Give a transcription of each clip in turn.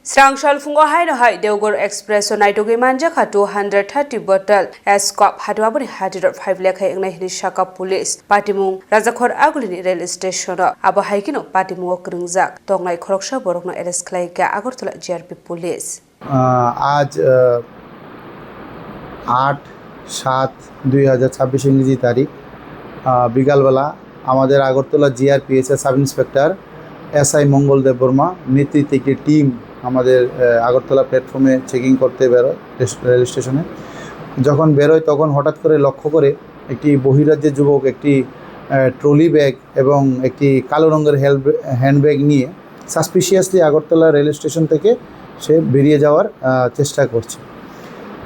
Srangshal fungo hai no hai Deoghar Express on Naitogi Manjaka 230 bottle Escop Hadwaburi 105 lakh engnai hini Shaka Police Patimung Rajakhor Agulini Rail Station abo haikino Patimung Kringjak Tongnai Khoroksha Borokno arrest khlaika Agartala GRP Police आज 8/7/2026 ইংরেজি তারিখ বিকালবেলা আমাদের Agartala জিআরপিএসের sub inspector SI মঙ্গল দেব বর্মা নেতৃত্বে একটি team আমাদের আগরতলা প্ল্যাটফর্মে checking করতে বেরোয় রেল স্টেশনে। যখন বেরোয় তখন হঠাৎ করে লক্ষ্য করে একটি বহিরাজ্যের যুবক একটি ট্রলি ব্যাগ এবং একটি কালো রঙের হ্যান্ডব্যাগ নিয়ে সাসপিশিয়াসলি আগরতলা রেল স্টেশন থেকে সে বেরিয়ে যাওয়ার চেষ্টা করছে।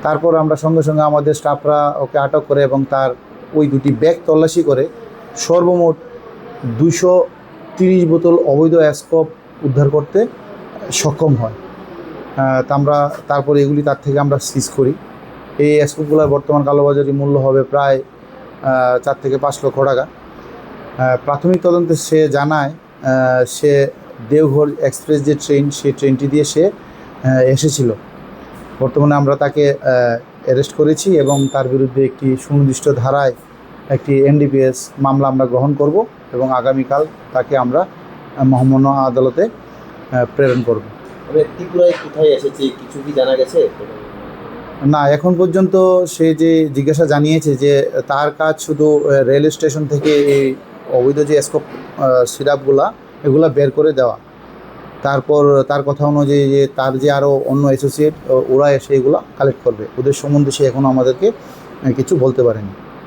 তারপর আমরা সঙ্গে সঙ্গে আমাদের স্টাফরা ওকে আটক করে এবং তার ওই দুটি ব্যাগ তল্লাশি করে সর্বমোট 230 বোতল অবৈধ স্কোপ উদ্ধার করতে সক্ষম হয়। তারপরে এগুলি তার থেকে আমরা সিজ করি। এই স্কোপগুলোর বর্তমান কালোবাজারি মূল্য হবে প্রায় 4 থেকে 5 লক্ষ টাকা। প্রাথমিক তদন্তে সে জানায় সে দেওঘর এক্সপ্রেস যে ট্রেন সেই ট্রেনটি দিয়ে সে এসেছিল। বর্তমানে আমরা তাকে অ্যারেস্ট করেছি এবং তার বিরুদ্ধে একটি সুনির্দিষ্ট ধারায় একটি এনডিপিএস মামলা আমরা গ্রহণ করব এবং আগামীকাল তাকে আমরা মহামান্য আদালতে প্রেরণ করব। ত্রিপুরায় কোথায় এসেছে কিছু কি জানা গেছে? না, এখন পর্যন্ত সে যে জিজ্ঞাসা জানিয়েছে যে তার কাজ শুধু রেল স্টেশন থেকে এই অবৈধ যে স্কোপ সিরাপগুলা এগুলা বের করে দেওয়া। তারপর তার কথা অনুযায়ী যে তার যে আরও অন্য অ্যাসোসিয়েট ওরা এসে এগুলো কালেক্ট করবে। ওদের সম্বন্ধে সে এখনও আমাদেরকে কিছু বলতে পারেনি।